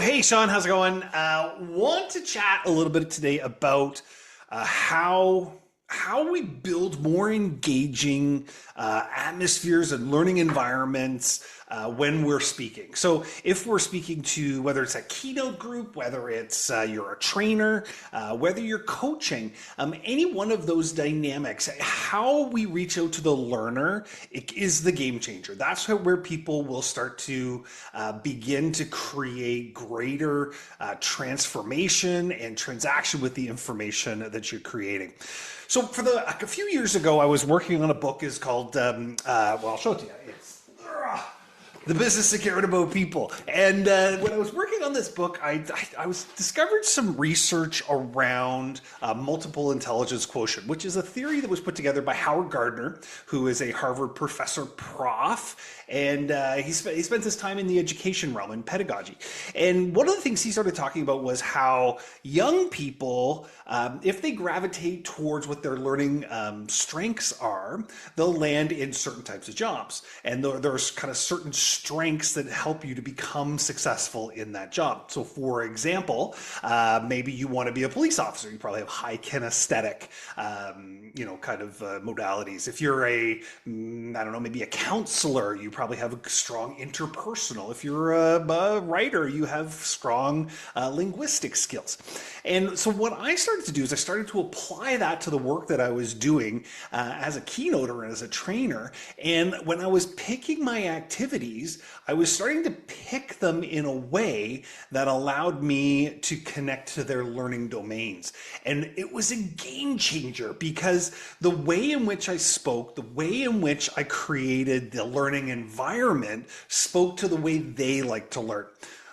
Hey, Shaun, how's it going? Want to chat a little bit today about how we build more engaging atmospheres and learning environments when we're speaking. So, if we're speaking to whether it's a keynote group, whether it's you're a trainer, whether you're coaching, any one of those dynamics, how we reach out to the learner is the game changer. That's where people will start to begin to create greater transformation and transaction with the information that you're creating. So a few years ago, I was working on a book is called, well, I'll show it to you. It's The Business of Caring About People. And when I was working on this book, I was discovered some research around multiple intelligence quotient, which is a theory that was put together by Howard Gardner, who is a Harvard professor prof. And he spent his time in the education realm and pedagogy. And one of the things he started talking about was how young people, if they gravitate towards what their learning strengths are, they'll land in certain types of jobs. And there's kind of certain strengths that help you to become successful in that job. So, for example, maybe you want to be a police officer. You probably have high kinesthetic, kind of modalities. If you're I don't know, maybe a counselor, you probably have a strong interpersonal. If you're a writer, you have strong linguistic skills. And so what I started to do is I started to apply that to the work that I was doing as a keynoter and as a trainer. And when I was picking my activities, I was starting to pick them in a way that allowed me to connect to their learning domains. And it was a game changer because the way in which I spoke, the way in which I created the learning environment spoke to the way they like to learn.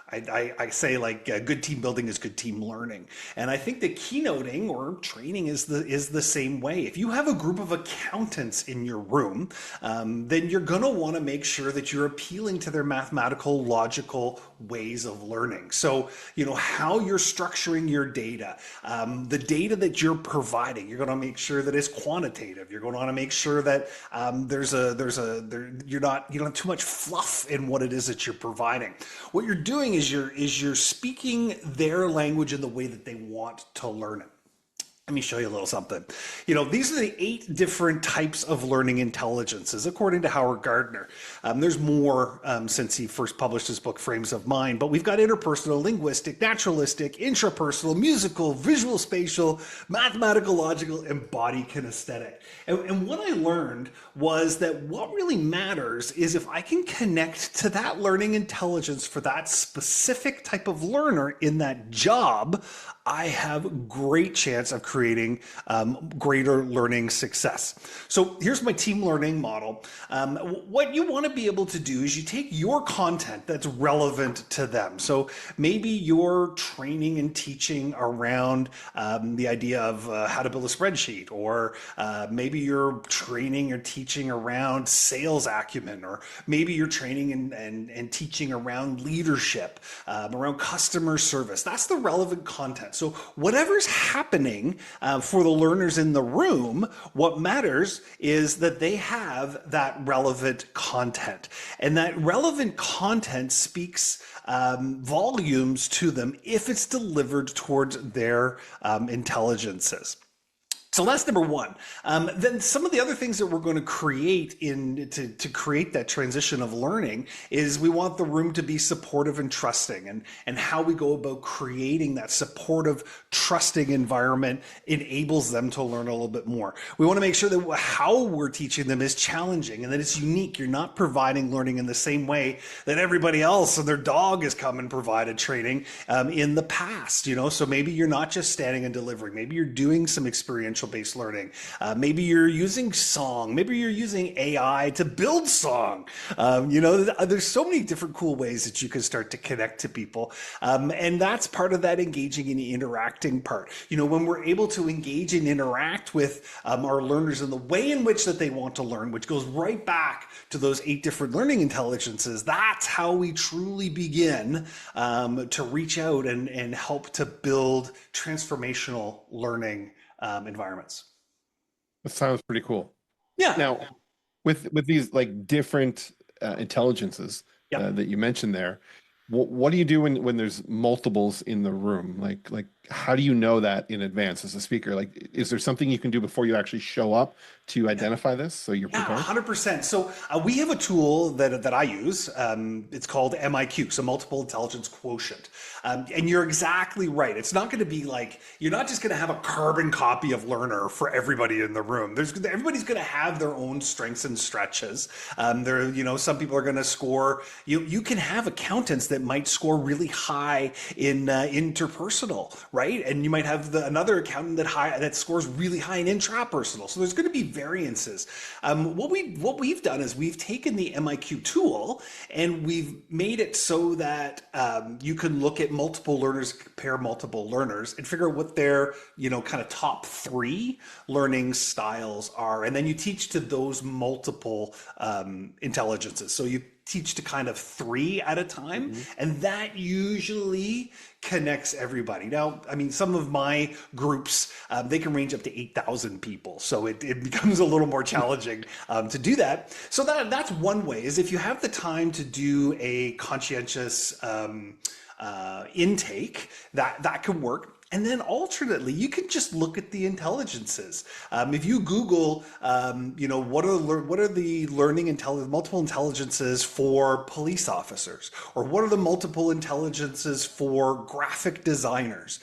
I say good team building is good team learning, and I think that keynoting or training is the same way. If you have a group of accountants in your room, then you're going to want to make sure that you're appealing to their mathematical, logical ways of learning. So how you're structuring your data, the data that you're providing, you're going to make sure that it's quantitative. You're going to want to make sure that you don't have too much fluff in what it is that you're providing. What you're doing is you're speaking their language in the way that they want to learn it. Let me show you a little something. These are the 8 different types of learning intelligences, according to Howard Gardner. There's more since he first published his book, Frames of Mind, but we've got interpersonal, linguistic, naturalistic, intrapersonal, musical, visual spatial, mathematical, logical, and body-kinesthetic. And what I learned was that what really matters is if I can connect to that learning intelligence for that specific type of learner in that job, I have great chance of creating greater learning success. So here's my team learning model. What you want to be able to do is you take your content that's relevant to them. So maybe you're training and teaching around the idea of how to build a spreadsheet, or maybe you're training or teaching around sales acumen, or maybe you're training and teaching around leadership, around customer service. That's the relevant content. So whatever's happening for the learners in the room, what matters is that they have that relevant content. And that relevant content speaks volumes to them if it's delivered towards their intelligences. So that's number one. Then some of the other things that we're going to create to create that transition of learning is we want the room to be supportive and trusting, and how we go about creating that supportive, trusting environment enables them to learn a little bit more. We want to make sure that how we're teaching them is challenging and that it's unique. You're not providing learning in the same way that everybody else and their dog has come and provided training in the past. So maybe you're not just standing and delivering. Maybe you're doing some experiential based learning. Maybe you're using song. Maybe you're using AI to build song. There's so many different cool ways that you can start to connect to people. And that's part of that engaging and interacting part. When we're able to engage and interact with our learners in the way in which that they want to learn, which goes right back to those 8 different learning intelligences, that's how we truly begin to reach out and help to build transformational learning environments. That sounds pretty cool. Yeah. Now, with these like different intelligences Yeah. that you mentioned there, What do you do when there's multiples in the room? Like how do you know that in advance as a speaker? Like, is there something you can do before you actually show up to identify this so you're Yeah, prepared? 100%. So we have a tool that I use. It's called MIQ, so Multiple Intelligence Quotient. And you're exactly right. It's not going to be like you're not just going to have a carbon copy of Learner for everybody in the room. Everybody's going to have their own strengths and stretches. Some people are going to score. You can have accountants that might score really high in interpersonal, right? And you might have another accountant that scores really high in intrapersonal. So there's going to be variances. What we've done is we've taken the MIQ tool and we've made it so that you can look at multiple learners, compare multiple learners, and figure out what their kind of top 3 learning styles are, and then you teach to those multiple intelligences. So you teach to kind of 3 at a time, and that usually connects everybody. Now, I mean, some of my groups, they can range up to 8,000 people. So it becomes a little more challenging to do that. So that's one way, is if you have the time to do a conscientious intake, that can work. And then alternately, you can just look at the intelligences. If you Google, what are the multiple intelligences for police officers, or what are the multiple intelligences for graphic designers?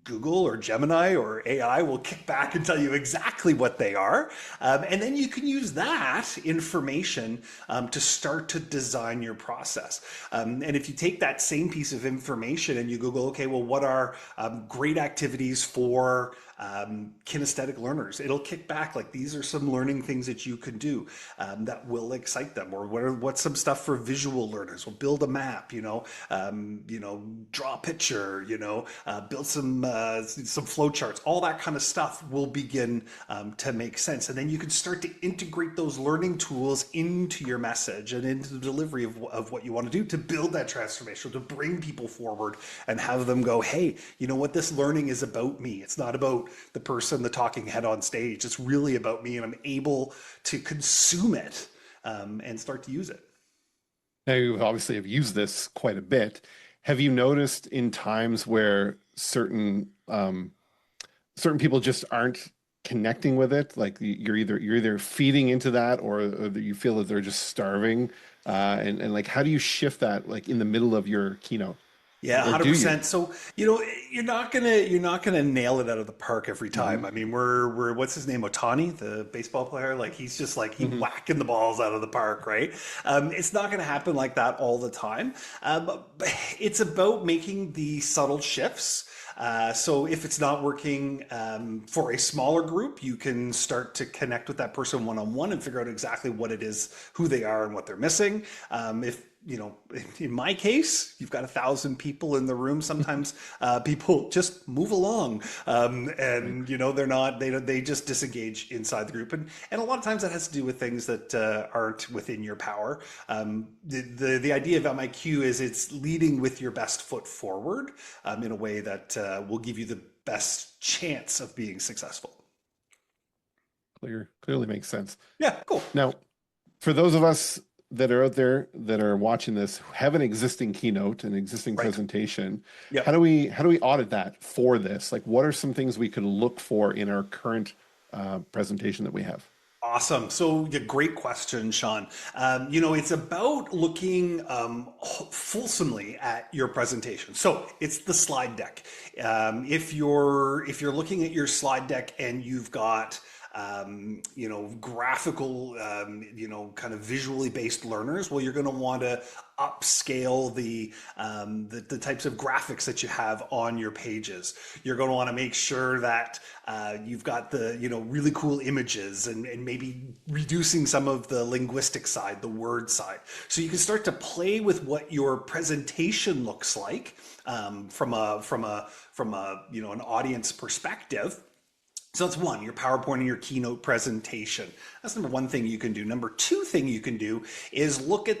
Google or Gemini or AI will kick back and tell you exactly what they are. And then you can use that information to start to design your process. And if you take that same piece of information and you Google, okay, well, what are great activities for kinesthetic learners? It'll kick back like, these are some learning things that you can do that will excite them. Or what's some stuff for visual learners? We'll build a map, draw a picture, build some flow charts. All that kind of stuff will begin to make sense. And then you can start to integrate those learning tools into your message and into the delivery of what you want to do to build that transformation, to bring people forward and have them go, hey, you know what? This learning is about me. It's not about the person, the talking head on stage. It's really about me, and I'm able to consume it and start to use it. Now, you obviously have used this quite a bit. Have you noticed in times where certain people just aren't connecting with it? Like you're either feeding into that, or you feel that they're just starving. And like, how do you shift that, like in the middle of your keynote? Yeah, Or do you? 100%. So, you're not gonna nail it out of the park every time. I mean, we're what's his name, Otani, the baseball player? Like, he's just like he whacking the balls out of the park, right? It's not gonna happen like that all the time. But it's about making the subtle shifts. So if it's not working for a smaller group, you can start to connect with that person one-on-one and figure out exactly what it is, who they are, and what they're missing. If in my case, you've got 1,000 people in the room. Sometimes people just move along, and they just disengage inside the group, and a lot of times that has to do with things that aren't within your power. The idea of MIQ is it's leading with your best foot forward in a way that will give you the best chance of being successful. Clearly makes sense. Yeah, cool. Now, for those of us that are out there that are watching this, who have an existing keynote, an existing presentation, Yep. how do we audit that for this? Like, what are some things we could look for in our current presentation that we have? Awesome. So, yeah, great question, Shaun. It's about looking fulsomely at your presentation. So it's the slide deck. If you're looking at your slide deck and you've got graphical, kind of visually based learners, well, you're going to want to upscale the types of graphics that you have on your pages. You're going to want to make sure that you've got the really cool images, and maybe reducing some of the linguistic side, the word side, so you can start to play with what your presentation looks like from an audience perspective. So that's one, your PowerPoint and your Keynote presentation. That's number one thing you can do. Number two thing you can do is look at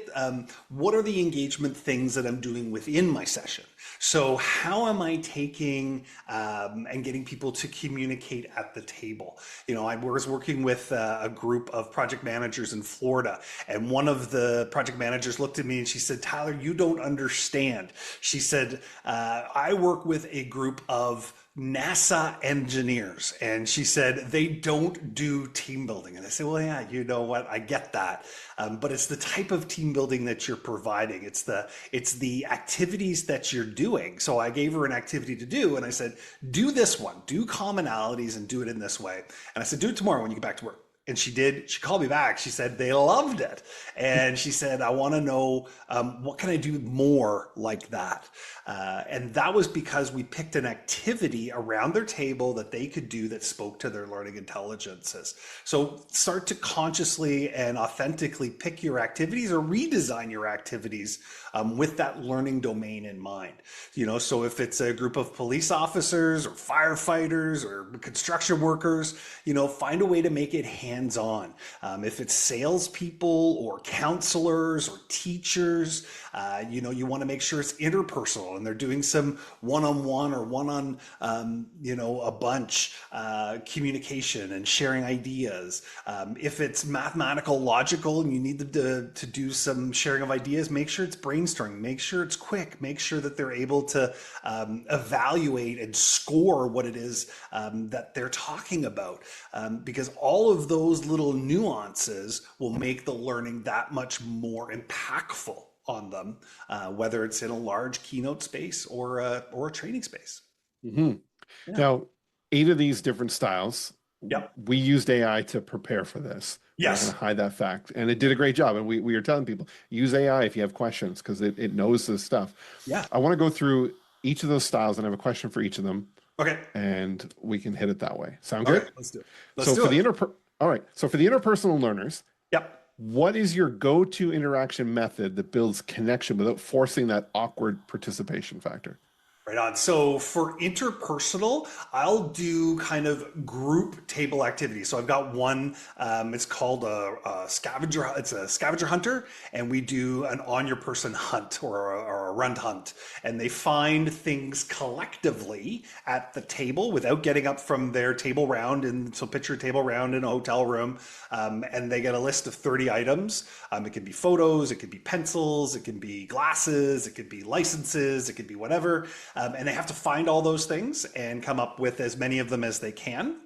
what are the engagement things that I'm doing within my session. So how am I taking and getting people to communicate at the table? You know, I was working with a group of project managers in Florida, and one of the project managers looked at me and she said, Tyler, you don't understand. She said, I work with a group of NASA engineers, and she said they don't do team building. And I said, well, yeah, you know what, I get that, but it's the type of team building that you're providing. It's the activities that you're doing. So I gave her an activity to do, and I said, do this one, do commonalities and do it in this way. And I said, do it tomorrow when you get back to work. And she did. She called me back. She said they loved it. And she said, I want to know what can I do more like that? And that was because we picked an activity around their table that they could do that spoke to their learning intelligences. So start to consciously and authentically pick your activities or redesign your activities with that learning domain in mind. You know, so if it's a group of police officers or firefighters or construction workers, you know, find a way to make it hands-on. If it's salespeople or counselors or teachers, you know, you want to make sure it's interpersonal and they're doing some one-on-one or one-on, you know, a bunch communication and sharing ideas. If it's mathematical, logical, and you need them to do some sharing of ideas, make sure it's brainstorming, make sure it's quick, make sure that they're able to evaluate and score what it is that they're talking about. Because all of those little nuances will make the learning that much more impactful on them, whether it's in a large Keynote space or a training space. Mm-hmm. Yeah. Now, 8 of these different styles, yep, we used AI to prepare for this. Yes. We're not going to hide that fact. And it did a great job. And we are telling people, use AI if you have questions, because it knows this stuff. Yeah. I want to go through each of those styles and I have a question for each of them. Okay. And we can hit it that way. Sound good? Okay, let's do it. All right. So for the interpersonal learners, yep, what is your go-to interaction method that builds connection without forcing that awkward participation factor? Right on. So for interpersonal, I'll do kind of group table activities. So I've got one, it's called a scavenger. It's a scavenger hunter, and we do an on your person hunt or a run hunt. And they find things collectively at the table without getting up from their table round. And so picture a table round in a hotel room, and they get a list of 30 items. It can be photos, it could be pencils, it can be glasses, it could be licenses, it could be whatever. And they have to find all those things and come up with as many of them as they can.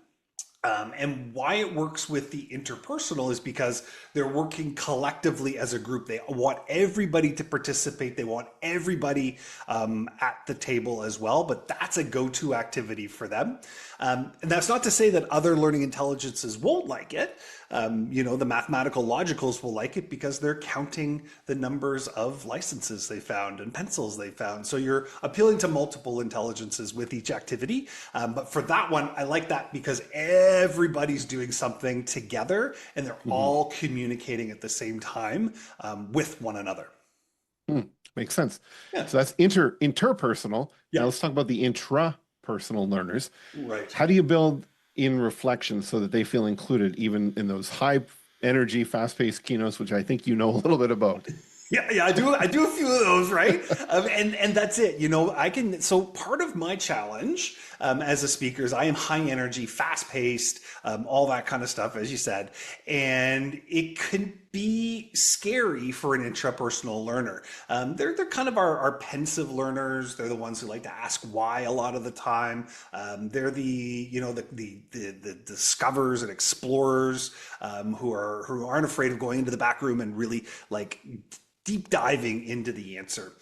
And why it works with the interpersonal is because they're working collectively as a group. They want everybody to participate. They want everybody at the table as well, but that's a go-to activity for them. And that's not to say that other learning intelligences won't like it. You know, the mathematical logicals will like it because they're counting the numbers of licenses they found and pencils they found. So you're appealing to multiple intelligences with each activity. But for that one, I like that because everybody's doing something together and they're all communicating at the same time with one another. Makes sense. Yeah. So that's interpersonal. Yeah. Now let's talk about the intrapersonal learners. Right. How do you build in reflection so that they feel included even in those high energy, fast-paced keynotes, which I think you know a little bit about? Yeah, I do a few of those, right? And that's it. You know, so part of my challenge as a speaker is I am high energy, fast paced, all that kind of stuff, as you said. And it can be scary for an intrapersonal learner. They're kind of our pensive learners. They're the ones who like to ask why a lot of the time. They're the discoverers and explorers who aren't afraid of going into the back room and really like deep diving into the answer.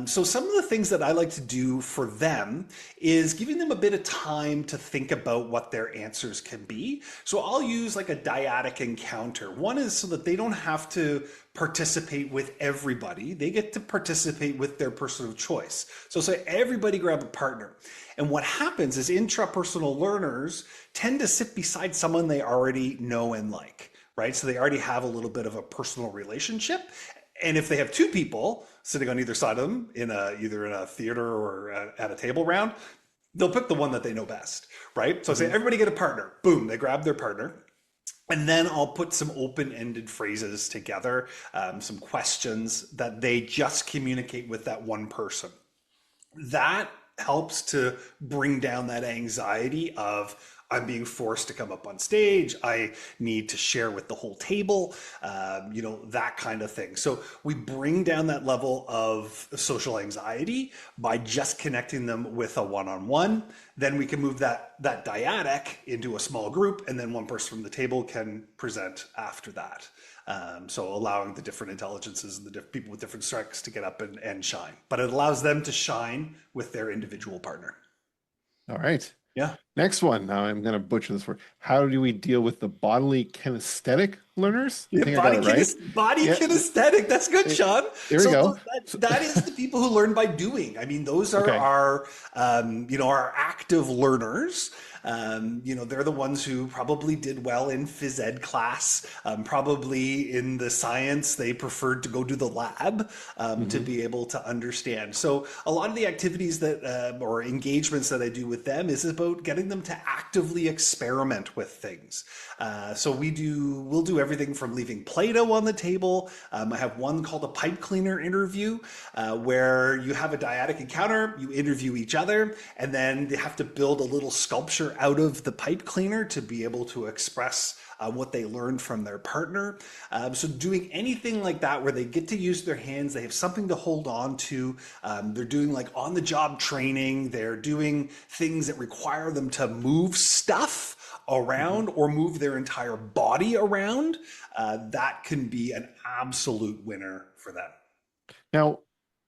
So some of the things that I like to do for them is giving them a bit of time to think about what their answers can be. So I'll use like a dyadic encounter. One is so that they don't have to participate with everybody. They get to participate with their person of choice. So say everybody grab a partner. And what happens is intrapersonal learners tend to sit beside someone they already know and like, right? So they already have a little bit of a personal relationship. And if they have 2 people sitting on either side of them in either in a theater or at a table round, they'll pick the one that they know best, right? So I say, everybody get a partner. Boom, they grab their partner. And then I'll put some open-ended phrases together, some questions that they just communicate with that one person. That helps to bring down that anxiety of I'm being forced to come up on stage. I need to share with the whole table, that kind of thing. So we bring down that level of social anxiety by just connecting them with a one-on-one. Then we can move that dyadic into a small group, and then one person from the table can present after that. So allowing the different intelligences and the people with different strengths to get up and shine. But it allows them to shine with their individual partner. All right. Yeah. Next one. Now I'm going to butcher this word. How do we deal with the bodily-kinesthetic learners? I think I got it right. Body-kinesthetic. That's good, Shaun. There we go. That is the people who learn by doing. I mean, those are our active learners. They're the ones who probably did well in phys ed class. Probably in the science, they preferred to go to the lab to be able to understand. So a lot of the activities that or engagements that I do with them is about getting them to actively experiment with things. So we'll do everything from leaving Play-Doh on the table. I have one called a pipe cleaner interview, where you have a dyadic encounter, you interview each other, and then they have to build a little sculpture out of the pipe cleaner to be able to express what they learned from their partner. So doing anything like that where they get to use their hands, they have something to hold on to. They're doing like on-the-job training. They're doing things that require them to move stuff around or move their entire body around. That can be an absolute winner for them. Now,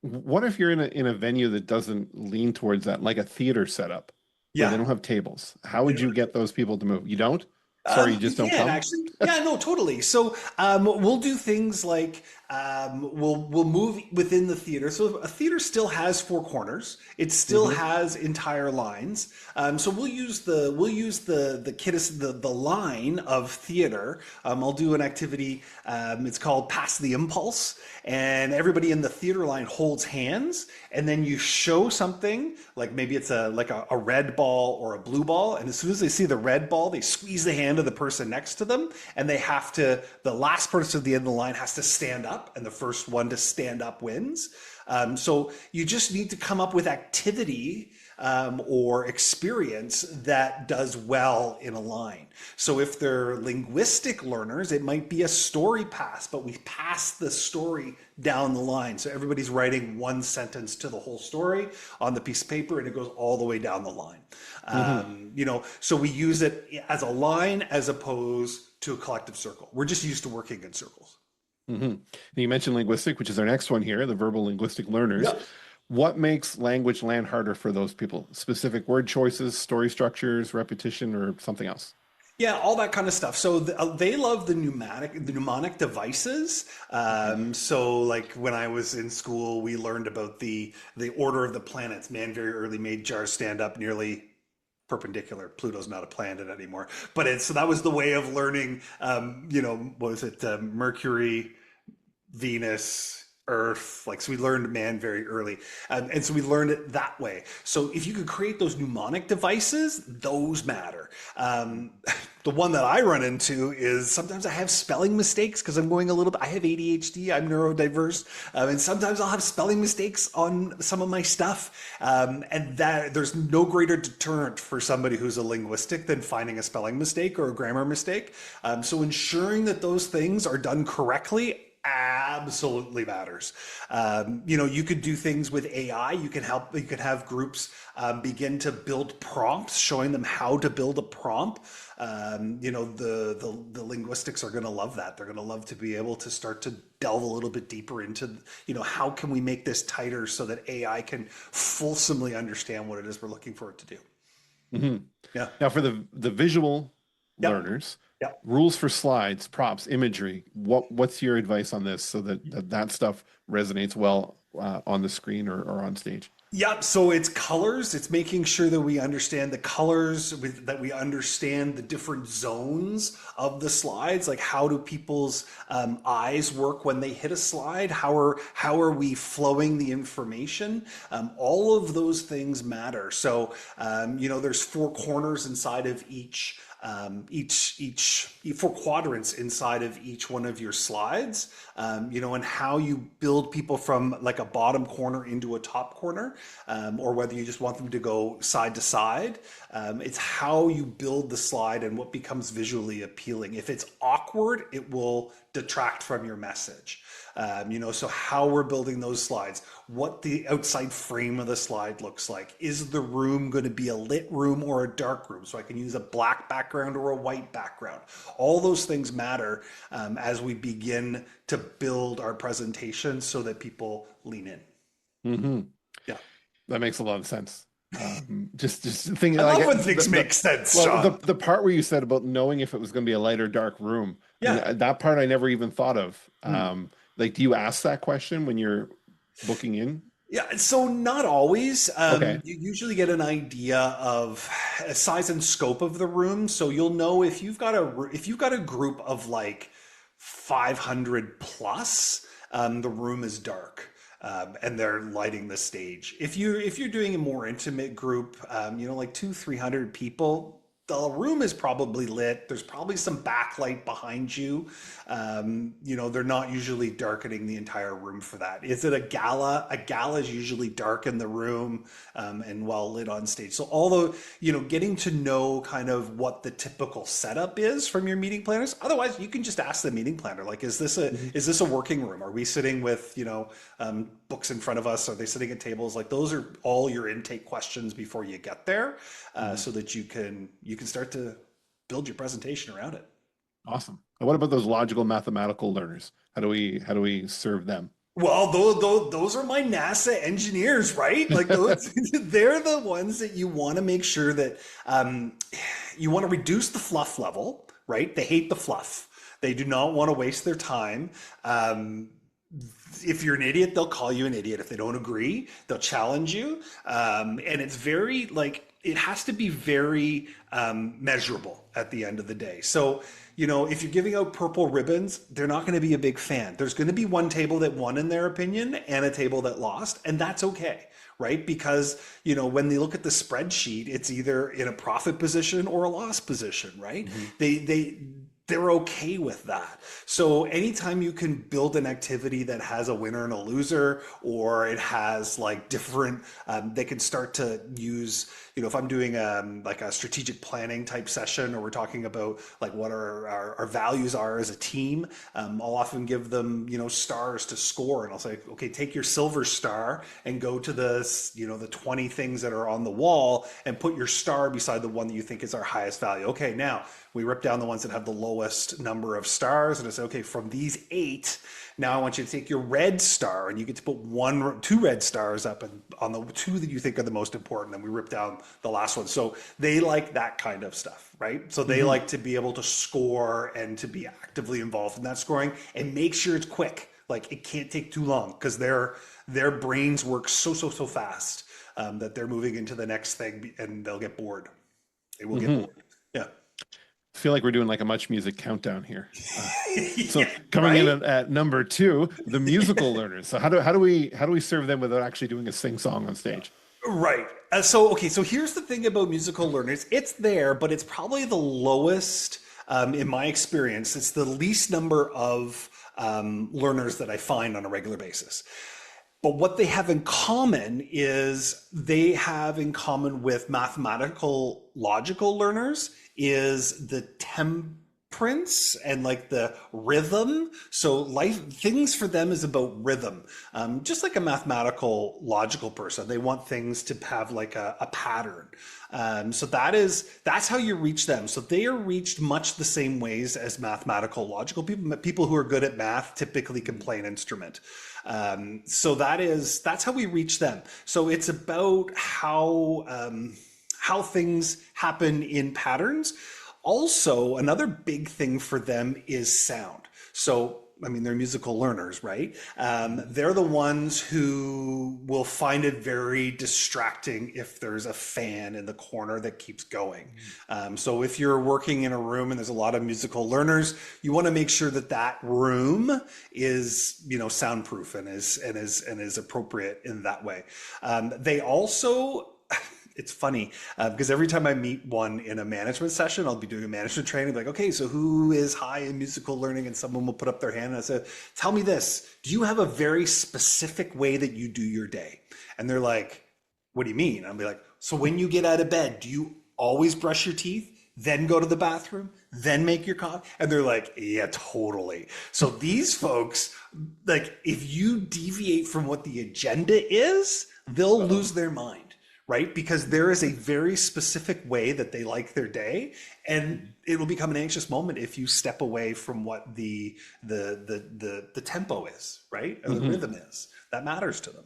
what if you're in a venue that doesn't lean towards that, like a theater setup? Where they don't have tables. How would you get those people to move? You don't? Sorry, you just don't come? Actually, yeah, no, totally. So we'll do things like we'll move within the theater. So a theater still has four corners. It still has entire lines. So we'll use the line of theater. I'll do an activity. It's called Pass the Impulse, and everybody in the theater line holds hands, and then you show something like maybe it's a red ball or a blue ball, and as soon as they see the red ball, they squeeze the hand of the person next to them, and the last person at the end of the line has to stand up, and the first one to stand up wins. So you just need to come up with activity or experience that does well in a line. So if they're linguistic learners, it might be a story pass, but we pass the story down the line. So everybody's writing one sentence to the whole story on the piece of paper, and it goes all the way down the line. So we use it as a line as opposed to a collective circle. We're just used to working in circles. You mentioned linguistic, which is our next one here, the verbal linguistic learners. Yep. What makes language land harder for those people? Specific word choices, story structures, repetition, or something else? Yeah, all that kind of stuff. So they love the mnemonic devices. So like when I was in school, we learned about the order of the planets. Man very early made jars stand up nearly perpendicular. Pluto's not a planet anymore. But so that was the way of learning, what was it? Mercury, Venus, Earth, so we learned man very early. And so we learned it that way. So if you could create those mnemonic devices, those matter. The one that I run into is sometimes I have spelling mistakes because I'm going I have ADHD, I'm neurodiverse, and sometimes I'll have spelling mistakes on some of my stuff. And that there's no greater deterrent for somebody who's a linguistic than finding a spelling mistake or a grammar mistake. So ensuring that those things are done correctly absolutely matters. You could do things with AI. You can have groups begin to build prompts, showing them how to build a prompt. The linguistics are going to love that. They're going to love to be able to start to delve a little bit deeper into, how can we make this tighter so that AI can fulsomely understand what it is we're looking for it to do. Yeah. Now for the visual learners, rules for slides, props, imagery. What's your advice on this so that stuff resonates well on the screen or on stage? Yep. So it's colors. It's making sure that we understand the colors, that we understand the different zones of the slides. Like how do people's eyes work when they hit a slide? How are we flowing the information? All of those things matter. So there's four corners inside of each four quadrants inside of each one of your slides, and how you build people from like a bottom corner into a top corner, or whether you just want them to go side to side. It's how you build the slide and what becomes visually appealing. If it's awkward, it will detract from your message. So how we're building those slides, what the outside frame of the slide looks like. Is the room going to be a lit room or a dark room? So I can use a black background or a white background. All those things matter as we begin to build our presentation so that people lean in. Mm-hmm. Yeah. That makes a lot of sense. Just thinking. I love when things make sense, well, Shaun. the part where you said about knowing if it was going to be a light or dark room, Yeah. that part I never even thought of. Like, do you ask that question when you're booking in? Yeah, so not always. Okay. You usually get an idea of size and scope of the room, so you'll know if you've got a group of like 500 plus, the room is dark. And they're lighting the stage. If you're doing a more intimate group, like 200-300 people, the room is probably lit. There's probably some backlight behind you. They're not usually darkening the entire room for that. Is it a gala? A gala is usually dark in the room and well lit on stage. So although, getting to know kind of what the typical setup is from your meeting planners. Otherwise, you can just ask the meeting planner, like, is this a working room? Are we sitting with, books in front of us? Are they sitting at tables? Like those are all your intake questions before you get there, so that you can start to build your presentation around it. Awesome. And what about those logical mathematical learners? How do we serve them? Well, those are my NASA engineers, right? Like those, they're the ones that you want to make sure that you want to reduce the fluff level, right? They hate the fluff. They do not want to waste their time. If you're an idiot, they'll call you an idiot. If they don't agree, they'll challenge you. And it's very it has to be very measurable at the end of the day. So, if you're giving out purple ribbons, they're not going to be a big fan. There's going to be one table that won in their opinion and a table that lost, and that's okay, right? Because, when they look at the spreadsheet, it's either in a profit position or a loss position, right? They're okay with that. So anytime you can build an activity that has a winner and a loser, or it has like different, they can start to use, if I'm doing like a strategic planning type session, or we're talking about like what our values are as a team, I'll often give them, stars to score. And I'll say, okay, take your silver star and go to the 20 things that are on the wall and put your star beside the one that you think is our highest value. Okay, now we rip down the ones that have the lowest number of stars, and I say, okay, from these 8, now I want you to take your red star, and you get to put 2 red stars up and on the 2 that you think are the most important, and we rip down the last one. So they like that kind of stuff, right? So they like to be able to score and to be actively involved in that scoring, and make sure it's quick. Like it can't take too long, because their brains work so fast that they're moving into the next thing, and they'll get bored. They will get bored. Yeah. I feel like we're doing like a Much Music countdown here. So coming right? in at number 2, the musical learners. So how do we serve them without actually doing a sing song on stage? Right. So here's the thing about musical learners. It's there, but it's probably the lowest, in my experience. It's the least number of learners that I find on a regular basis. But what they have in common is they have in common with mathematical logical learners is the temperance and like the rhythm. So things for them is about rhythm. Just like a mathematical logical person, they want things to have like a pattern. So that's how you reach them. So they are reached much the same ways as mathematical logical people. People who are good at math typically can play an instrument. So that's how we reach them. So it's about how things happen in patterns. Also, another big thing for them is sound. So I mean, they're musical learners, right? They're the ones who will find it very distracting if there's a fan in the corner that keeps going. So if you're working in a room and there's a lot of musical learners, you want to make sure that that room is, soundproof and is appropriate in that way. They also, it's funny because every time I meet one in a management session, I'll be doing a management training, like, okay, so who is high in musical learning? And someone will put up their hand and I say, tell me this, do you have a very specific way that you do your day? And they're like, what do you mean? I'll be like, so when you get out of bed, do you always brush your teeth, then go to the bathroom, then make your coffee? And they're like, yeah, totally. So these folks, like, if you deviate from what the agenda is, they'll lose their mind. Right? Because there is a very specific way that they like their day, and it will become an anxious moment if you step away from what the tempo is, right? Or the rhythm is. That matters to them.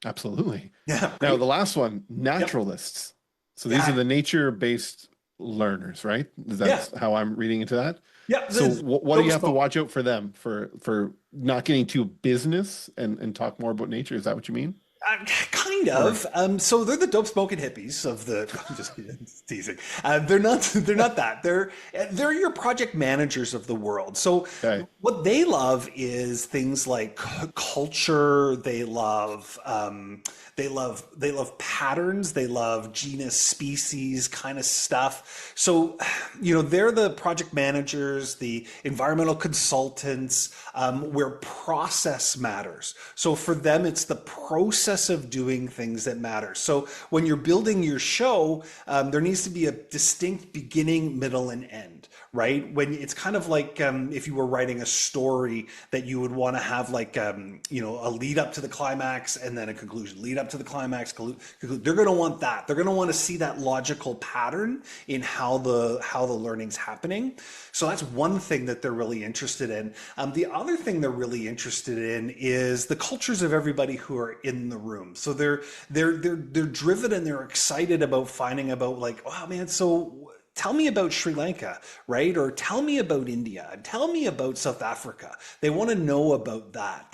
Absolutely. Yeah. Now, Right? the last one, naturalists. So these are the nature-based learners, right? That's how I'm reading into that. Yeah. So what do you have to watch out for them for not getting too business and talk more about nature? Is that what you mean? Kind of. So they're the dope smoking hippies of the. I'm just teasing. They're not. They're not that. They're your project managers of the world. So what they love is things like culture. They love. They love patterns. They love genus, species kind of stuff. So, they're the project managers, the environmental consultants, where process matters. So for them, it's the process of doing things that matters. So when you're building your show, there needs to be a distinct beginning, middle, and end. Right? When it's kind of like if you were writing a story that you would want to have like a lead up to the climax and then a conclusion, lead up to the climax, conclude. They're going to want that. They're going to want to see that logical pattern in how the learning's happening. So that's one thing that they're really interested in. The other thing they're really interested in is the cultures of everybody who are in the room. So they're driven and they're excited about finding about like, oh man, so tell me about Sri Lanka, right? Or tell me about India. Tell me about South Africa. They want to know about that.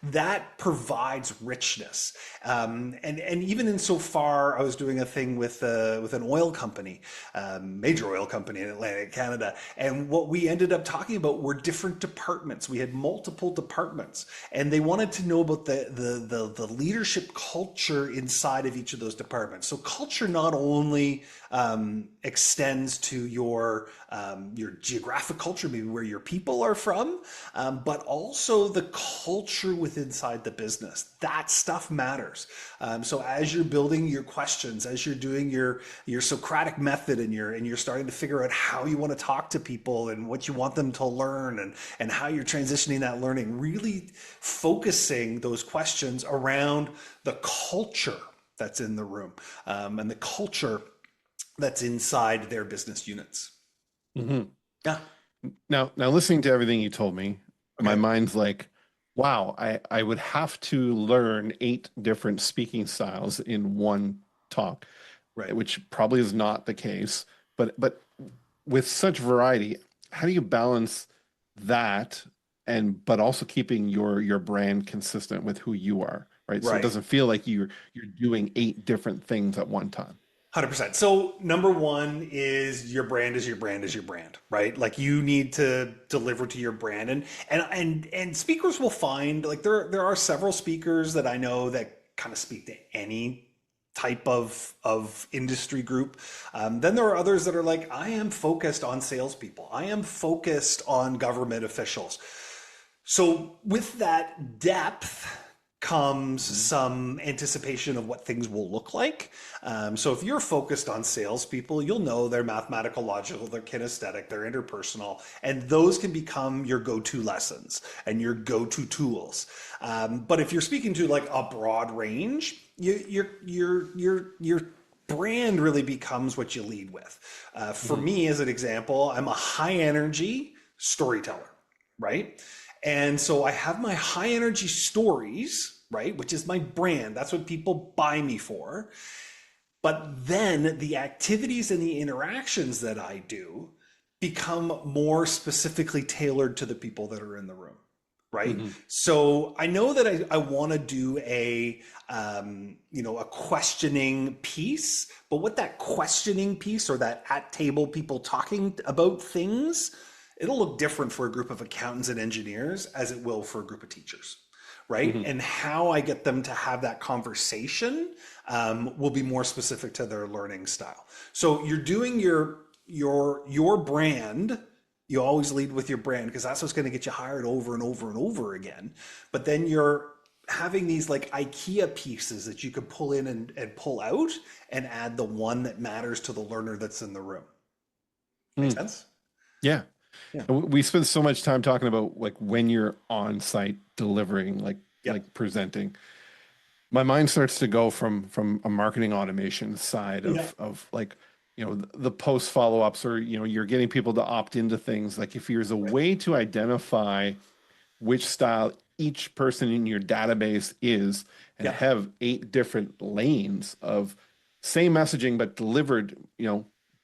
That provides richness. And even insofar, I was doing a thing with an oil company, major oil company in Atlantic Canada, and what we ended up talking about were different departments. We had multiple departments, and they wanted to know about the leadership culture inside of each of those departments. So culture not only extends to your geographic culture, maybe where your people are from, but also the culture within inside the business. That stuff matters. So as you're building your questions, as you're doing your Socratic method, and you're starting to figure out how you want to talk to people and what you want them to learn, and how you're transitioning that learning, really focusing those questions around the culture that's in the room, and the culture that's inside their business units. Mm-hmm. Yeah. Now listening to everything you told me, my mind's like, wow, I would have to learn 8 different speaking styles in one talk, Right. which probably is not the case. But with such variety, how do you balance that but also keeping your brand consistent with who you are, right? So it doesn't feel like you're doing 8 different things at one time. 100%. So number one is your brand is your brand is your brand, right? Like you need to deliver to your brand, and speakers will find, like there are several speakers that I know that kind of speak to any type of industry group. Then there are others that are like, I am focused on salespeople. I am focused on government officials. So with that depth comes some anticipation of what things will look like. So if you're focused on salespeople, you'll know they're mathematical, logical, they're kinesthetic, they're interpersonal, and those can become your go-to lessons and your go-to tools. But if you're speaking to like a broad range, your brand really becomes what you lead with. For me, as an example, I'm a high energy storyteller, right? And so I have my high energy stories, right, which is my brand. That's what people buy me for. But then the activities and the interactions that I do become more specifically tailored to the people that are in the room. right? Hmm. So I know that I want to do a questioning piece, but what that questioning piece or that at table people talking about things, it'll look different for a group of accountants and engineers as it will for a group of teachers, right? Hmm. And how I get them to have that conversation will be more specific to their learning style. So you're doing your brand. You always lead with your brand because that's what's going to get you hired over and over and over again. But then you're having these like IKEA pieces that you can pull in and pull out and add the one that matters to the learner that's in the room. Make Mm. sense? Yeah. Yeah. And we spend so much time talking about like when you're on site delivering, Yep. like presenting. My mind starts to go from a marketing automation side Yeah. of like, the post follow-ups, or you're getting people to opt into things. Like if there's a Right. way to identify which style each person in your database is, and Yeah. have 8 different lanes of same messaging but delivered,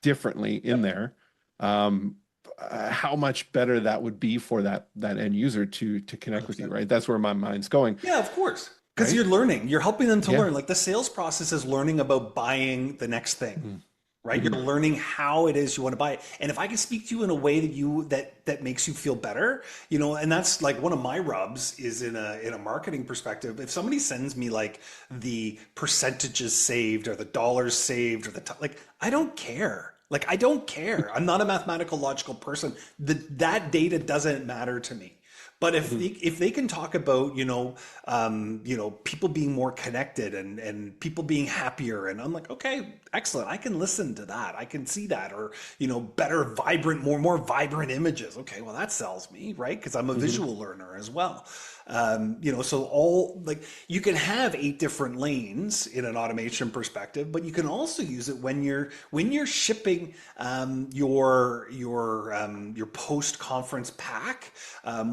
differently in Yep. there. Um, how much better that would be for that end user to connect with you, 100%. right? That's where my mind's going, Yeah, of course. Because right? you're learning, you're helping them to Yeah. learn. Like the sales process is learning about buying the next thing, Mhm. right? You're Mhm. learning how it is you want to buy it. And if I can speak to you in a way that makes you feel better, and that's like one of my rubs is in a marketing perspective. If somebody sends me like the percentages saved or the dollars saved or like I don't care. Like I don't care. I'm not a mathematical logical person. That data doesn't matter to me. But Mhm. if they can talk about people being more connected and people being happier, and I'm like, okay, excellent, I can listen to that, I can see that, or better, vibrant, more vibrant images. Okay, well that sells me, right? Because I'm a Mhm. visual learner as well. So all like you can have 8 different lanes in an automation perspective, but you can also use it when you're shipping your post conference pack,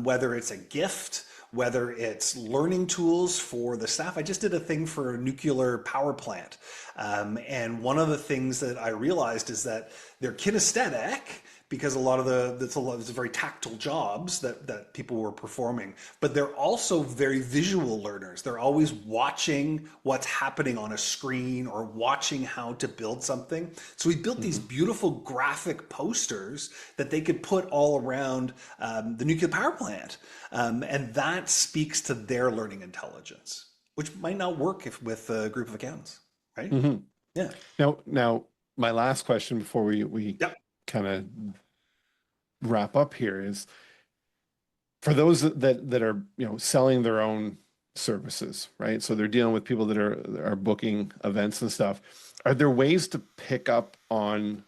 whether it's a gift, whether it's learning tools for the staff. I just did a thing for a nuclear power plant. And one of the things that I realized is that they're kinesthetic because it's a very tactile jobs that people were performing, but they're also very visual learners. They're always watching what's happening on a screen or watching how to build something. So we built these Mhm. beautiful graphic posters that they could put all around the nuclear power plant. And that speaks to their learning intelligence, which might not work with a group of accountants, right? Mhm. Yeah. Now, my last question before we Yep. kind of wrap up here is, for those that are selling their own services, right? So they're dealing with people that are booking events and stuff. Are there ways to pick up on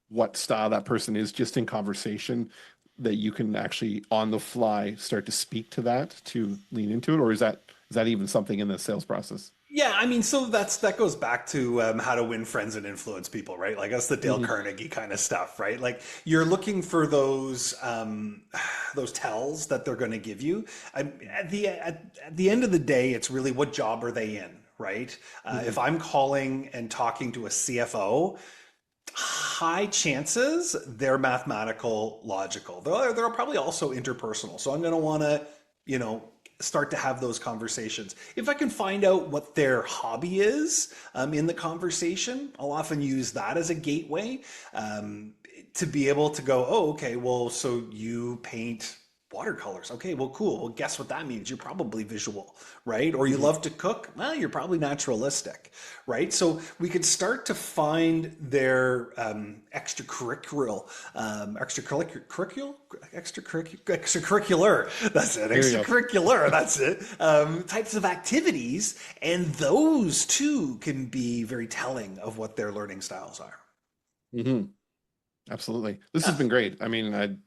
what style that person is just in conversation, that you can actually on the fly start to speak to that to lean into it, or is that even something in the sales process? Yeah, I mean, so that goes back to how to win friends and influence people, right? Like that's the Dale Hmm. Carnegie kind of stuff, right? Like you're looking for those tells that they're going to give you. At the end of the day, it's really what job are they in, right? Hmm. If I'm calling and talking to a CFO, high chances they're mathematical logical. They're probably also interpersonal. So I'm going to want to, you know, start to have those conversations. If I can find out what their hobby is in the conversation, I'll often use that as a gateway to be able to go, oh, okay, well, so you paint watercolors. Okay, well, cool. Well, guess what that means? You're probably visual, right? Or you Hmm. love to cook? Well, you're probably naturalistic, right? So we could start to find their extracurricular, that's it, There you go. extracurricular, that's it, types of activities. And those too can be very telling of what their learning styles are. Hmm. Absolutely. This has Yeah. been great. I mean,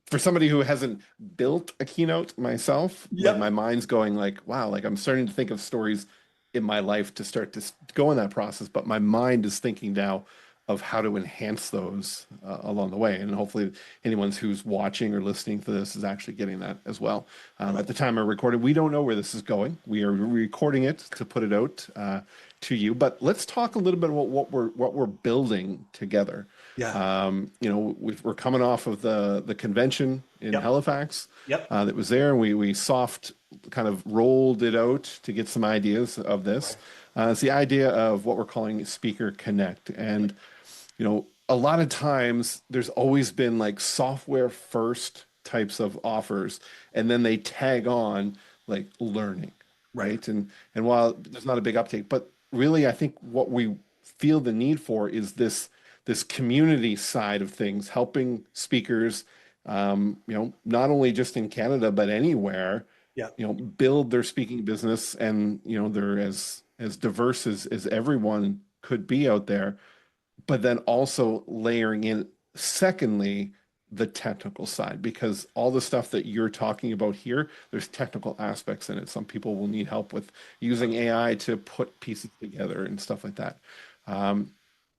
for somebody who hasn't built a keynote myself, like my Yep. mind's going like, wow, like I'm starting to think of stories in my life to start to go in that process, but my mind is thinking now of how to enhance those along the way. And hopefully anyone who's watching or listening to this is actually getting that as well. I At love the it. time I recorded, we don't know where this is going. We are recording it to put it out to you, but let's talk a little bit about what we're building together. Yeah. You know, we're coming off of the convention in Yep. Halifax Yep. that was there, and we soft kind of rolled it out to get some ideas of this. Right. It's the idea of what we're calling SpeakerConnect, and you know, a lot of times there's always been like software first types of offers, and then they tag on like learning, Right. right? And while there's not a big uptake, but really I think what we feel the need for is this community side of things, helping speakers, you know, not only just in Canada but anywhere, Yeah. you know, build their speaking business, and you know they're as diverse as everyone could be out there, but then also layering in, secondly, the technical side, because all the stuff that you're talking about here, there's technical aspects in it. Some people will need help with using AI to put pieces together and stuff like that. Um,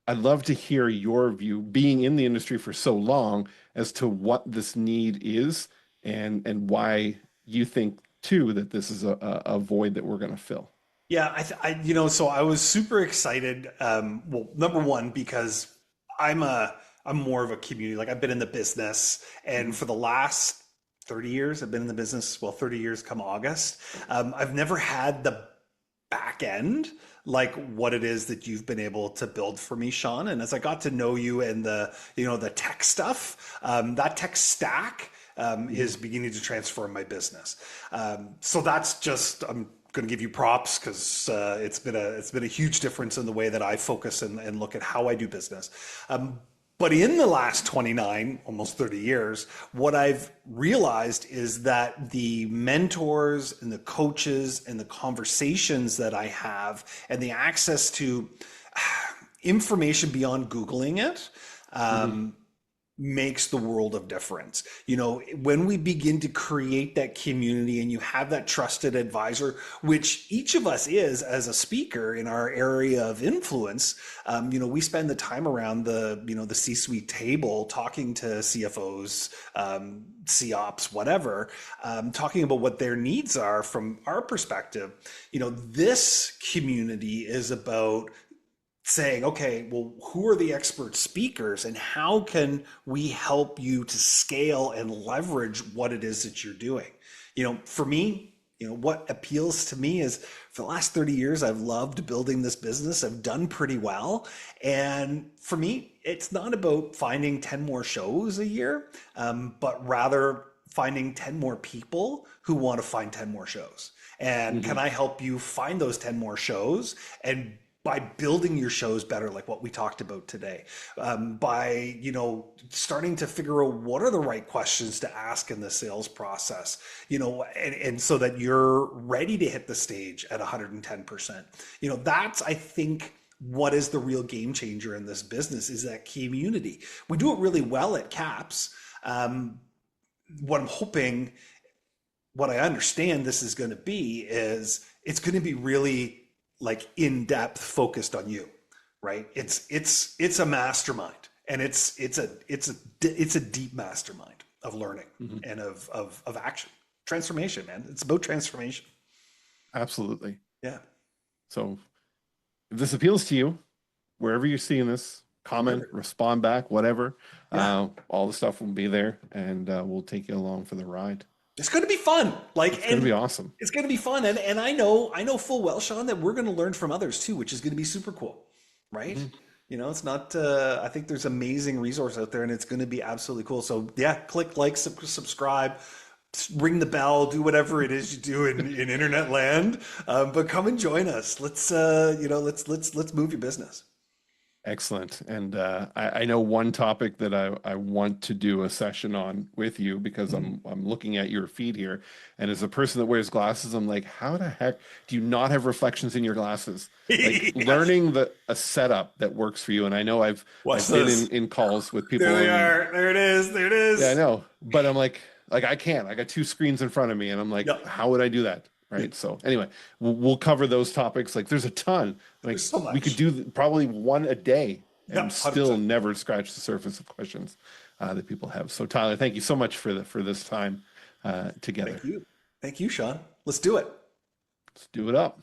I'd love to hear your view, being in the industry for so long, as to what this need is, and why you think too that this is a void that we're going to fill. Yeah, you know, so I was super excited. Well, number one, because I'm a, I'm more of a community. Like I've been in the business, and Mhm. for the last 30 years, I've been in the business. Well, 30 years come August. I've never had the back end like what it is that you've been able to build for me, Shaun. And as I got to know you and the, you know, the tech stuff, that tech stack Mhm. is beginning to transform my business. So that's just, I'm going to give you props because it's been a huge difference in the way that I focus and look at how I do business. But in the last 29, almost 30 years, what I've realized is that the mentors and the coaches and the conversations that I have and the access to information beyond Googling it Mhm. makes the world of difference. You know, when we begin to create that community and you have that trusted advisor, which each of us is as a speaker in our area of influence, you know, we spend the time around the, you know, the C-suite table talking to CFOs, COPs, whatever, talking about what their needs are from our perspective. You know, this community is about saying, okay, well, who are the expert speakers and how can we help you to scale and leverage what it is that you're doing? You know, for me, you know, what appeals to me is for the last 30 years, I've loved building this business. I've done pretty well. And for me, it's not about finding 10 more shows a year, but rather finding 10 more people who want to find 10 more shows. And can Mhm. I help you find those 10 more shows and by building your shows better, like what we talked about today, by, you know, starting to figure out what are the right questions to ask in the sales process, you know, and so that you're ready to hit the stage at 110%. You know, that's, I think, what is the real game changer in this business is that community. We do it really well at CAPS. What I'm hoping, what I understand this is going to be is it's going to be really like in depth focused on you, right? It's a mastermind, and it's a deep mastermind of learning Mhm. and of action, transformation, man. It's about transformation. Absolutely. Yeah, So if this appeals to you, wherever you're seeing this, comment, perfect. respond back, whatever. Yeah, All the stuff will be there, and we'll take you along for the ride. it's going to be fun. Like, It's going to be and awesome. it's going to be fun, and I know full well, Shaun, that we're going to learn from others too, which is going to be super cool, right? Mhm. You know, it's not. I think there's amazing resource out there, and it's going to be absolutely cool. So yeah, click like, subscribe, ring the bell, do whatever it is you do in internet land. But come and join us. Let's you know, let's move your business. Excellent. And I know one topic that I want to do a session on with you, because Mhm. I'm looking at your feed here, and as a person that wears glasses, I'm like, how the heck do you not have reflections in your glasses? Like Yeah, learning a setup that works for you. And I know watch I've been this. in calls with There people, they and are. There it is. There it yeah, I is. know, but I'm like I can't. I got two screens in front of me, and I'm like, Yep. how would I do that? Right. So anyway, we'll cover those topics. Like, there's a ton. Like, There's so we could much. do probably one a day Yep. and 100%. still never scratch the surface of questions that people have. So Tyler, thank you so much for this time together. Thank you. Thank you, Shaun. Let's do it. Let's do it up.